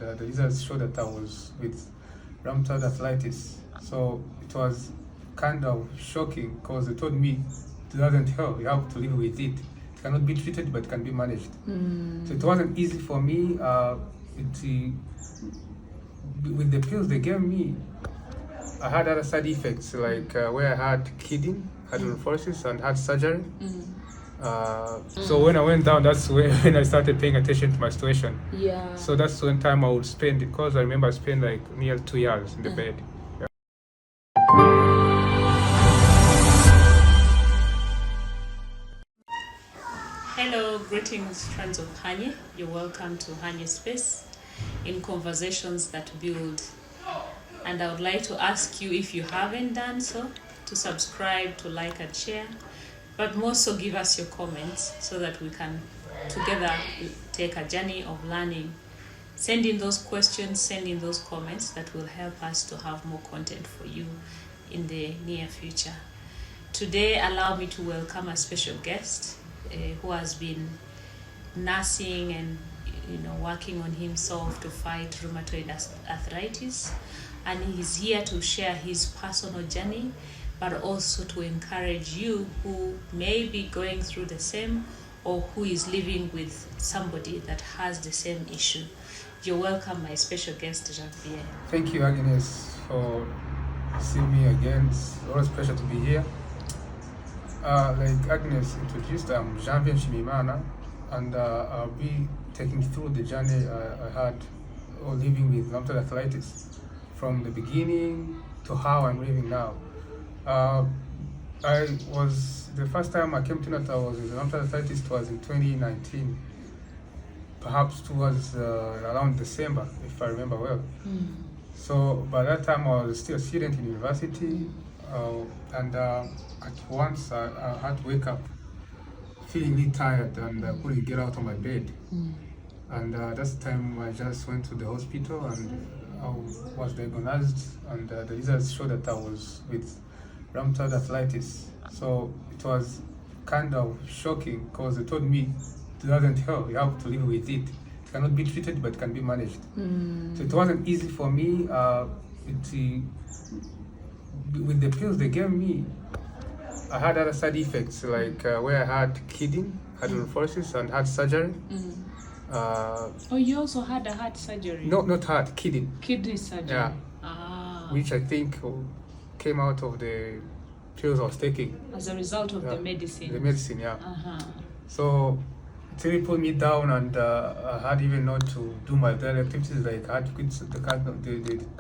and the results showed that I was with rheumatoid arthritis. So it was kind of shocking because they told me it doesn't help, you have to live with it. It cannot be treated, but it can be managed. So it wasn't easy for me. With the pills they gave me, I had other side effects, like where I had kidney hydronephrosis and had surgery. So when I went down, that's when I started paying attention to my situation. Yeah. So that's when time I would spend, because I remember I spent like near 2 years in the bed. Hello, greetings friends of Hagne. You're welcome to Hagne Space in conversations that build. And I would like to ask you, if you haven't done so, to subscribe, to like and share, but more so give us your comments so that we can together take a journey of learning. Send in those questions, send in those comments that will help us to have more content for you in the near future. Today, allow me to welcome a special guest who has been nursing and working on himself to fight rheumatoid arthritis, and he's here to share his personal journey, but also to encourage you who may be going through the same or who is living with somebody that has the same issue. You're welcome, my special guest, Janvier. Thank you, Agnes, for seeing me again. It's always a pleasure to be here. Like Agnes introduced, I'm Janvier and I'll be taking through the journey I had living with rheumatoid arthritis from the beginning to how I'm living now. The first time I came to know that I was with rheumatoid arthritis was in 2019, perhaps towards around December, if I remember well. So by that time I was still a student in university, and at once I had to wake up feeling really tired and couldn't get out of my bed. And that's the time I just went to the hospital and I was diagnosed, and the results showed that I was with rheumatoid arthritis. So it was kind of shocking because they told me it doesn't help, you have to live with it. It cannot be treated, but it can be managed. So it wasn't easy for me. With the pills they gave me, I had other side effects, like where I had kidney hydronephrosis and had surgery. You also had a heart surgery? No, not heart, kidney. Kidney surgery? Yeah. Which I think came out of the pills I was taking. As a result of the medicine? The medicine, yeah. So it really put me down, and I had even not to do my daily activities. Like I had to quit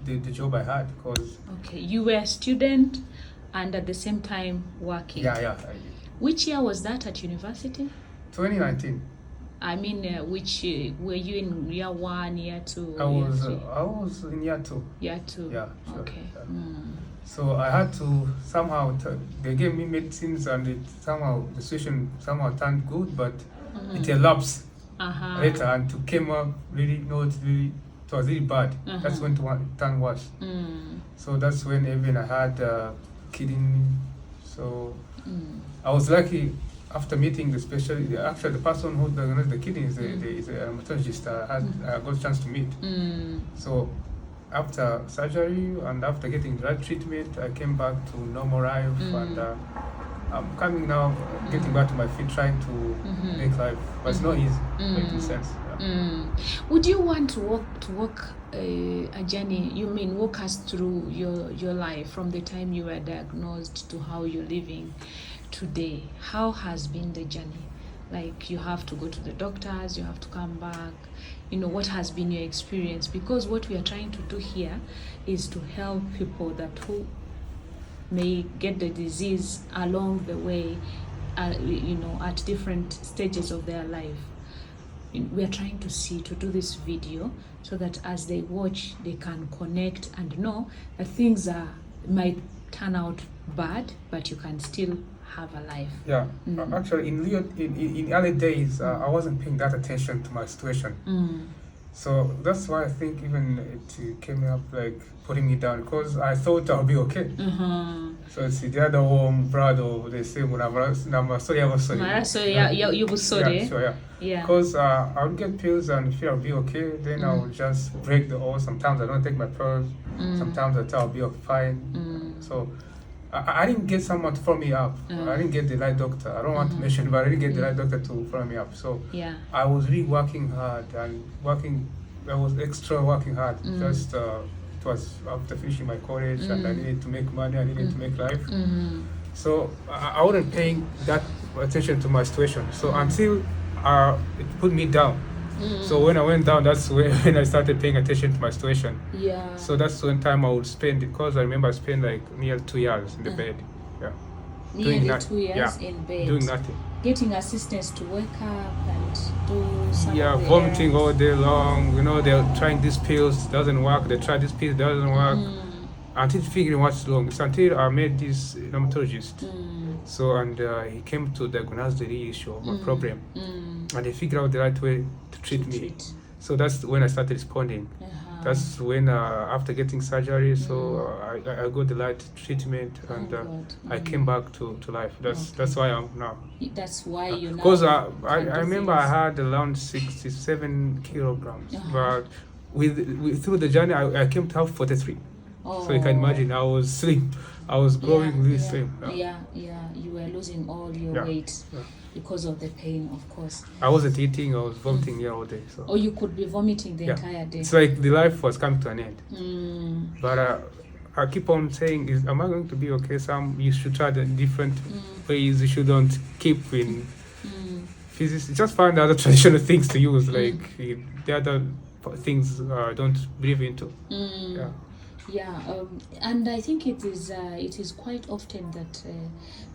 the job I had because... Okay, you were a student and at the same time working? Yeah. Which year was that at university? 2019. I mean, which were you in year 1, year 2? I was in year 2. Year 2. Yeah, sure. Okay. So I had to somehow. They gave me medicines, and the situation somehow turned good, but it elapsed later, and it came up really. It was really bad. That's when it turned worse. So that's when even I had kidney. So I was lucky. After meeting the person who diagnosed the kidney is a rheumatologist, I got a chance to meet. So after surgery and after getting drug treatment, I came back to normal life, and I'm coming now, getting back to my feet, trying to make life, but it's not easy, making sense. Yeah. Would you want to walk a journey? You mean walk us through your life from the time you were diagnosed to how you're living today? How has been the journey? Like, you have to go to the doctors, you have to come back. What has been your experience? Because what we are trying to do here is to help people who may get the disease along the way, at different stages of their life. We are trying to do this video so that as they watch, they can connect and know that things might turn out bad, but you can still have a life. Yeah. Actually, in early days, I wasn't paying that attention to my situation. So that's why I think even it came up like putting me down because I thought I'll be okay. Mm-hmm. So it's the other home brother, they say, sorry. You were sorry. Yeah, sure, yeah. Yeah. Because I would get pills and feel I'll be okay. Then I would just break the all. Sometimes I don't take my pills. Sometimes I thought I'll be fine. So I didn't get someone to follow me up. I didn't get the right doctor. I don't want to mention, but I didn't get the right doctor to follow me up. So Yeah. I was really working hard and I was extra working hard. Just it was after finishing my college and I needed to make money. I needed to make life. So I wasn't paying that attention to my situation. So until it put me down. So when I went down, that's when I started paying attention to my situation. Yeah. So that's when time I would spend, because I remember I spent like near 2 years in the bed. Yeah. Nearly 2 years in bed. Doing nothing. Getting assistance to wake up and do some Yeah, of the vomiting errands. all day long. You know, they're trying these pills, doesn't work. They try this pill, doesn't work. Until figuring what's wrong. It's until I met this rheumatologist. So, and he came to diagnose the real issue of my problem. And they figured out the right way to treat me. So that's when I started responding. That's when, after getting surgery, so I got the right treatment and I came back to life. That's why I'm now. That's why you now. Because I remember I had around 67 kilograms, but with through the journey I came to have 43. So you can imagine I was slim. I was growing really slim. Yeah, you were losing all your weight because of the pain, of course. I wasn't eating, I was vomiting here all day. So. Or you could be vomiting the entire day. It's like the life was coming to an end. But I keep on saying, am I going to be okay? You should try the different ways. You shouldn't keep in physics. Just find other traditional things to use, like the other things don't believe into. And I think it is quite often that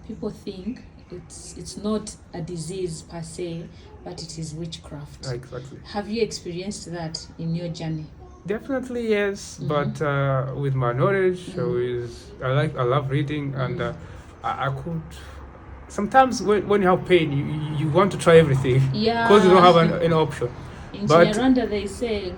people think it's not a disease per se, but it is witchcraft. Exactly. Have you experienced that in your journey? Definitely yes, but with my knowledge, I love reading, and I could. Sometimes when you have pain, you want to try everything because you don't have an option. In Rwanda, they say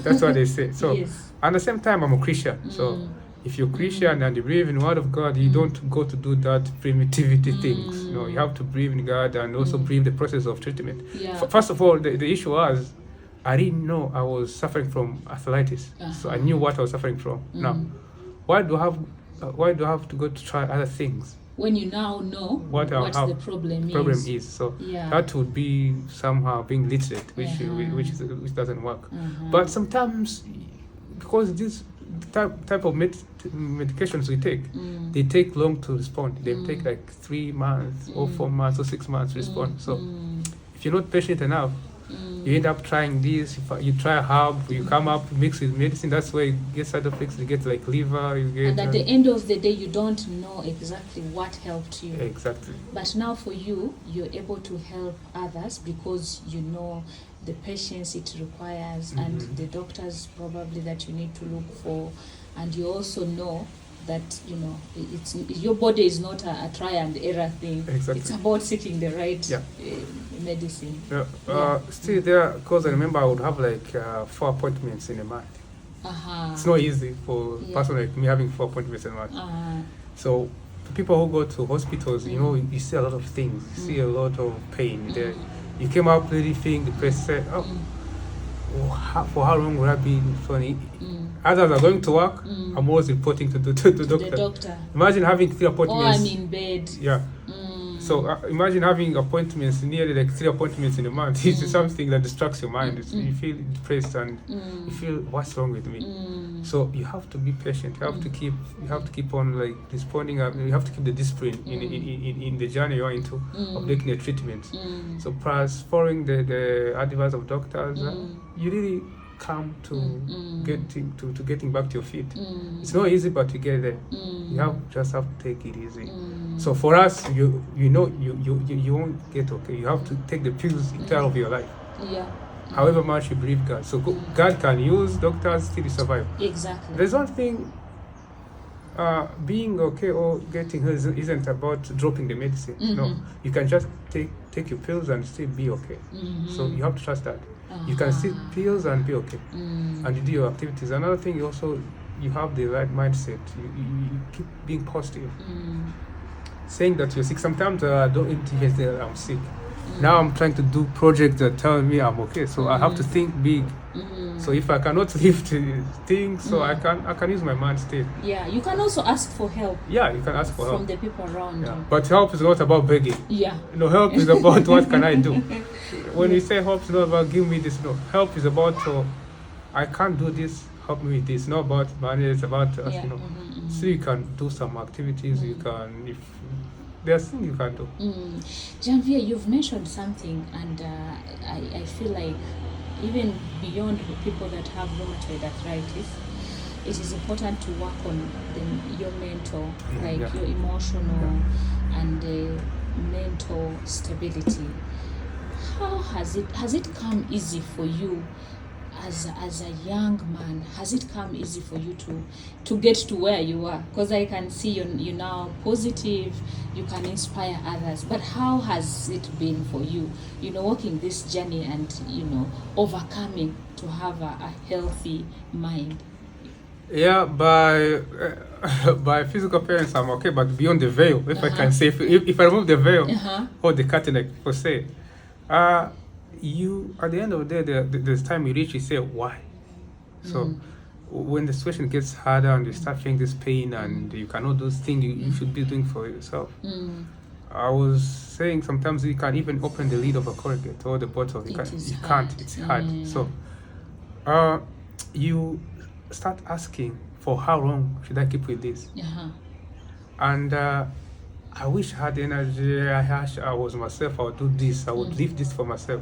that's what they say. So yes. At the same time, I'm a Christian. So if you're Christian and you believe in the Word of God, you don't go to do that primitivity things. You know, you have to believe in God and also believe the process of treatment. First of all, the issue was I didn't know I was suffering from arthritis. So I knew what I was suffering from. Now, why do I have to go to try other things? When you now know what the problem is. So that would be somehow being literate, which doesn't work. But sometimes, because this type of medications we take, they take long to respond. They take like 3 months or 4 months or 6 months to respond. So if you're not patient enough, you end up trying this. If you try herb, you come up, mix with medicine. That's where you get side effects. You get like liver. You get. And at the end of the day, you don't know exactly what helped you. Exactly. But now for you, you're able to help others because you know the patients it requires and the doctors probably that you need to look for, and you also know that it's your body is not a try and error thing. Exactly. It's about seeking the right medicine. Still there, because I remember I would have like 4 appointments in a month. It's not easy for a person like me having 4 appointments in a month. So for people who go to hospitals, you see a lot of things. You see a lot of pain. You came up really feeling depressed. Said, for how long will I be funny? Others are going to work. I'm always reporting to the doctor. Imagine having 3 appointments. I'm in bed. Yeah. So imagine having appointments, nearly like 3 appointments in a month. It's something that distracts your mind. You feel depressed and you feel, what's wrong with me? So you have to be patient. You have to keep on like responding. You have to keep the discipline in the journey you're into of taking a treatment. So plus following the advice of doctors, you really come to getting back to your feet. It's not easy, but you get there. You just have to take it easy. So for us, you won't get okay. You have to take the pills entire of your life. However much you believe God. So God can use doctors till you survive. Exactly. There's one thing being okay or getting health isn't about dropping the medicine. No, you can just take your pills and still be okay. So you have to trust that. You can take pills and be okay, and you do your activities. Another thing, also, you have the right mindset. You keep being positive. Saying that you're sick. Sometimes I don't indicate that I'm sick. Now I'm trying to do projects that tell me I'm okay. So I have to think big. So if I cannot lift things, so I can use my mind still. Yeah, you can also ask for help. Yeah, you can ask for help from the people around you. But help is not about begging. Yeah. Help is about what can I do. When you say help is not about give me this, no. Help is about I can't do this, help me with this. Not about money, it's about us, So you can do some activities, you can, if there's things you can do. Janvier, you've mentioned something, and I feel like even beyond the people that have rheumatoid arthritis, it is important to work on your mental, your emotional and mental stability. How has it come easy for you as a young man? Has it come easy for you to get to where you are? Because I can see you're now positive, you can inspire others. But how has it been for you, walking this journey and, overcoming to have a healthy mind? Yeah, by physical appearance, I'm okay. But beyond the veil, if I can say, if I remove the veil or the curtain, like people say, you at the end of the day, there's time you reach, you say why. So when the situation gets harder and you start feeling this pain and you cannot do this thing you should be doing for yourself. I was saying sometimes you can't even open the lid of a corrugate or the bottle. You can't. It's hard. So you start asking, for how long should I keep with this? And I wish I had energy. I was myself. I would do this. I would lift this for myself.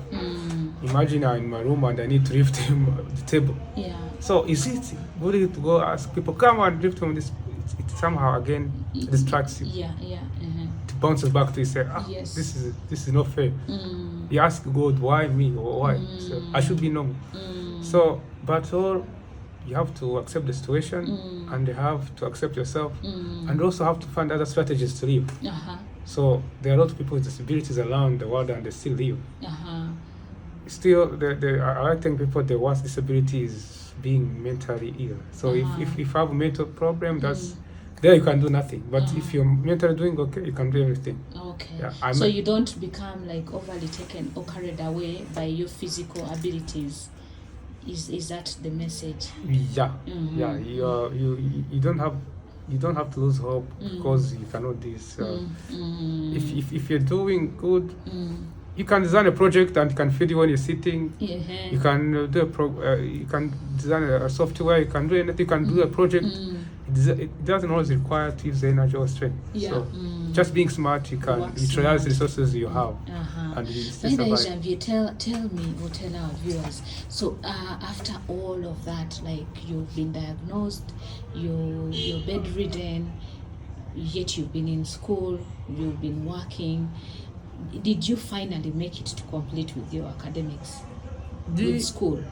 Imagine I'm in my room and I need to lift the table. Yeah. So is it good to go ask people, come and lift from this? It somehow again distracts you. Yeah. It bounces back to you. Say, yes. This is not fair. You ask God, why me or why? So I should be normal. So, but all. You have to accept the situation and you have to accept yourself and also have to find other strategies to live. So there are a lot of people with disabilities around the world and they still live. Still, I think people, the worst disability is being mentally ill. So if you have a mental problem, that's there you can do nothing. But if you're mentally doing okay, you can do everything. Okay. Yeah, so you don't become like overly taken or carried away by your physical abilities. Is that the message? Yeah. You don't have to lose hope because you cannot do this. If you're doing good, you can design a project and you can feel it when you're sitting. You can do you can design a software. You can do anything. You can do a project. It doesn't always require to use the energy or strength. So just being smart, you can utilize the resources you have. And you still survive. Janvier, tell me or tell our viewers. So after all of that, like you've been diagnosed, you're bedridden, yet you've been in school, you've been working. Did you finally make it to complete with your academics? With school?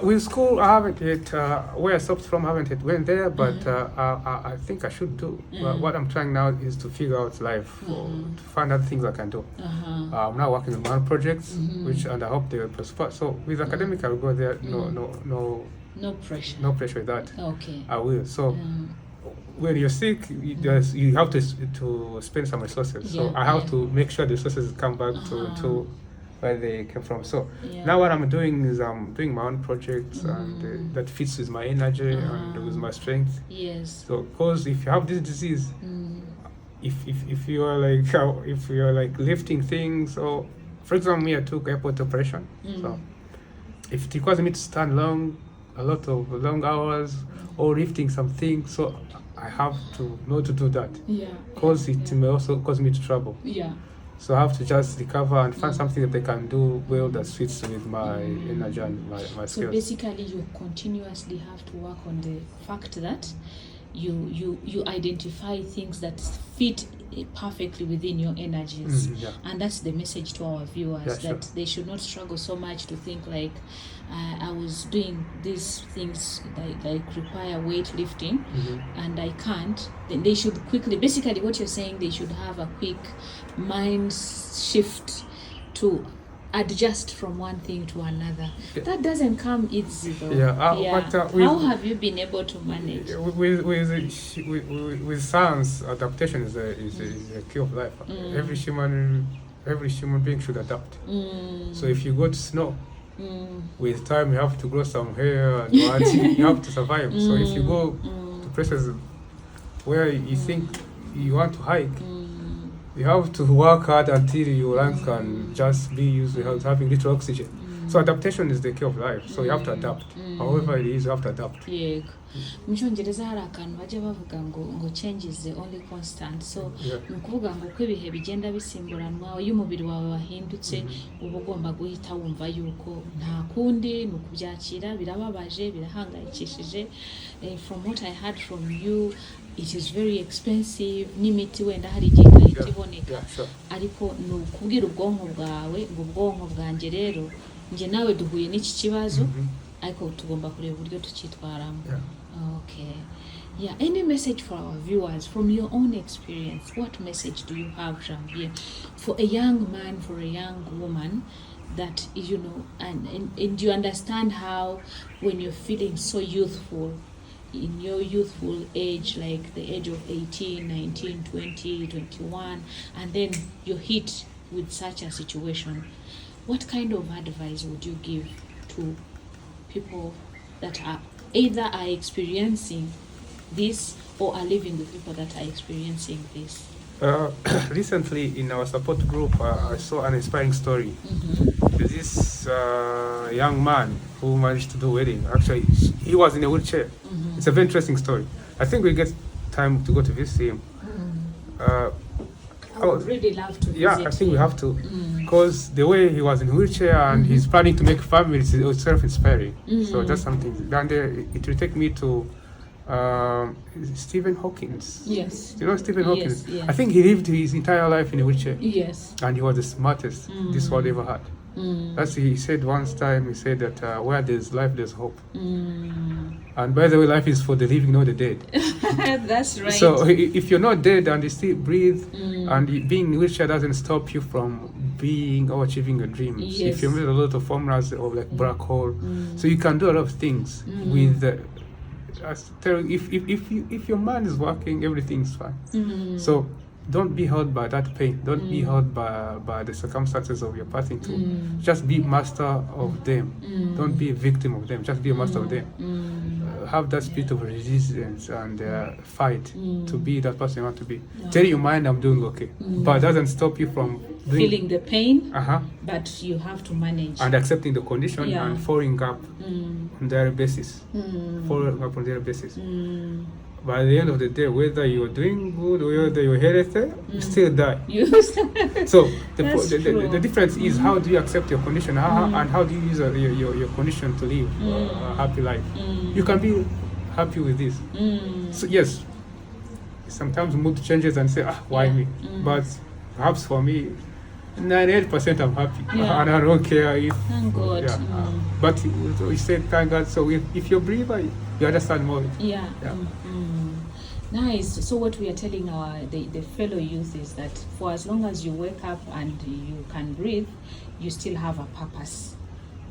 With school, I haven't yet, where I stopped from, I haven't yet went there, but I think I should do. What I'm trying now is to figure out life, to find other things I can do. I'm now working on my own projects, and I hope they will prosper. So with academic, I will go there, No pressure. No pressure with that. Okay. I will. So when you're sick, you have to spend some resources. So I have to make sure the resources come back to where they came from. So now what I'm doing is I'm doing my own projects and that fits with my energy and with my strength. Yes. So because if you have this disease, if you are like lifting things, or for example, me, I took airport operation. So if it requires me to stand a lot of long hours or lifting something, so I have to know to do that. Because it may also cause me to trouble. So I have to just recover and find something that they can do well that fits with my energy and my skills. So basically you continuously have to work on the fact that you identify things that fit perfectly within your energies. Yeah. And that's the message to our viewers, Yeah, that sure. they should not struggle so much to think like, I was doing these things like require weightlifting and I can't. Then they should quickly, basically what you're saying, they should have a quick mind shift to adjust from one thing to another. Yeah. That doesn't come easy though. But, how have you been able to manage? With science, adaptation is a key of life. Every human being should adapt. So if you go to snow, with time you have to grow some hair and what, you have to survive. So if you go to places where you think you want to hike, you have to work hard until your lungs can just be used to having little oxygen. So adaptation is the key of life. So you have to adapt. However it is, you have to adapt. Yego. Mu Cyongereza hari akantu bajya bavuga ngo change is the only constant. So ni ukuvuga ngo uko ibihe bigenda bisimburanwa, iyo umubiri wawe wahindutse uba ugomba guhita wumva yuko nta kundi, ni ukubyakira, birababaje, birahangayikishije. From what I heard from you, it is very expensive, n'imiti wenda hari igihe itahita iboneka, ariko ni ukubwira ubwonko bwawe ngo ubwonko bwanjye rero njye nawe duhuye n'iki kibazo, ariko tugomba kureba uburyo tukitwaramo. Okay. Yeah, any message for our viewers from your own experience? What message do you have, Janvier, for a young man, for a young woman, that, you know, and you understand how when you're feeling so youthful, in your youthful age, like the age of 18, 19, 20, 21, and then you're hit with such a situation, what kind of advice would you give to people that are either experiencing this or are living with people that are experiencing this? Recently in our support group, I saw an inspiring story. This young man who managed to do wedding. Actually, he was in a wheelchair. It's a very interesting story. I think we get time to go to visit him. I would really love to visit I think him. We have to, because the way he was in a wheelchair and he's planning to make families is self-inspiring. So that's something. And it will take me to Stephen Hawking. Yes. You know Stephen Hawking? Yes. I think he lived his entire life in a wheelchair. Yes. And he was the smartest this world ever had. That's he said once time. He said that where there's life, there's hope. And by the way, life is for the living, not the dead. That's right. So if you're not dead and you still breathe, and being in a wheelchair doesn't stop you from being or achieving your dreams. Yes. If you made a lot of formulas of like black hole, so you can do a lot of things with. If your mind is working, everything's fine. So don't be held by that pain. Don't be held by the circumstances of your passing through. Just be master of them. Don't be a victim of them. Just be a master of them. Have that spirit of resistance and fight to be that person you want to be. Tell your mind I'm doing okay, but it doesn't stop you from feeling the pain. But you have to manage and accepting the condition and following up on their basis. Following up on their basis. By the end of the day, whether you're doing good or whether you're healthy, you still die. So the difference is how do you accept your condition and how do you use your condition to live a happy life. You can be happy with this. So yes, sometimes mood changes and say, why me? But perhaps for me, 98% I'm happy, and I don't care if. Thank God. But we said thank God. So if you're braver, you understand more. Nice. So what we are telling the fellow youth is that for as long as you wake up and you can breathe, you still have a purpose.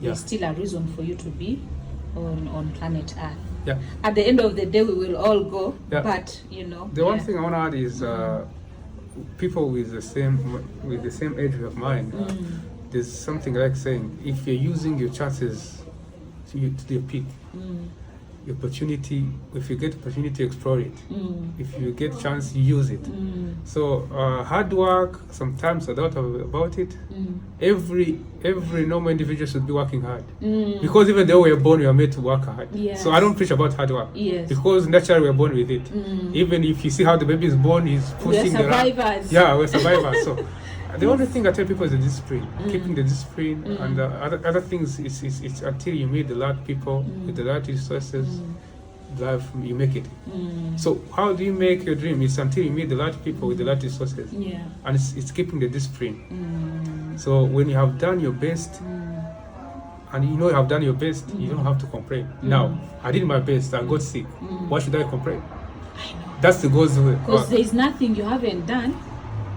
There's still a reason for you to be on planet Earth. At the end of the day, we will all go. But you know. The one thing I want to add is people with the same age of mind. There's something like saying if you're using your chances to the peak. Opportunity, if you get opportunity to explore it, if you get chance, you use it. So hard work, sometimes I thought about it. Every normal individual should be working hard, because even though we are born, we are made to work hard. So I don't preach about hard work, because naturally we are born with it. Even if you see how the baby is born, he's pushing we're survivors. we're survivors. So the only thing I tell people is the discipline, keeping the discipline, and other things is until you meet the right people with the right resources, life you make it. So how do you make your dream? It's until you meet the right people with the right resources. Yeah. And it's keeping the discipline. So when you have done your best, and you know you have done your best, you don't have to complain. Now, I did my best, I got sick. Why should I complain? I know. That's the goes way. Because there is nothing you haven't done.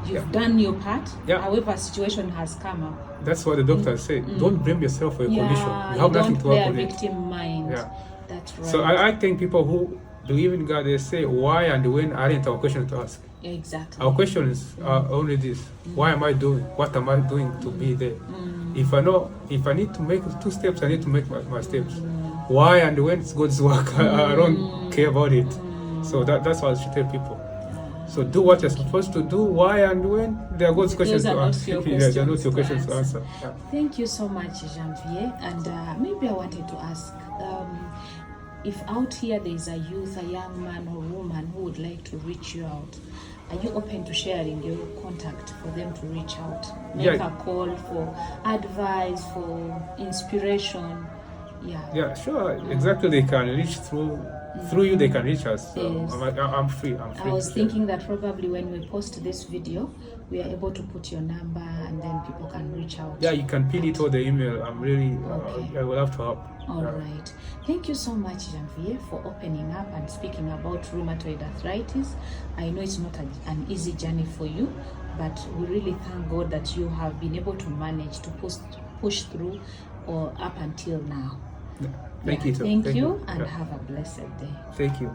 You've done your part. Yeah. However, a situation has come up. That's what the doctors say. Don't blame yourself for your condition. You have nothing to work on it. Victim mind. Yeah. That's right. So I think people who believe in God, they say why and when aren't our questions to ask. Exactly. Our questions are only this: why am I doing? What am I doing to be there? If I need to make 2 steps, I need to make my steps. Why and when it's God's work, I don't care about it. So that's what I should tell people. So do what you're supposed to do. Why and when they are God's questions to answer. They are not your questions to answer. Yeah. Thank you so much, Janvier. And maybe I wanted to ask, if out here there is a youth, a young man or woman who would like to reach you out, are you open to sharing your contact for them to reach out? Make a call for advice, for inspiration. Yeah, sure. Exactly. They can reach through you. They can reach us. So Yes. I'm free. I was thinking that probably when we post this video, we are able to put your number and then people can reach out. Yeah, you can pin it or the email. I'm really, I will have to help. All right. Thank you so much, Janvier, for opening up and speaking about rheumatoid arthritis. I know it's not an easy journey for you, but we really thank God that you have been able to manage to push through or up until now. Thank you. Thank you, and have a blessed day. Thank you.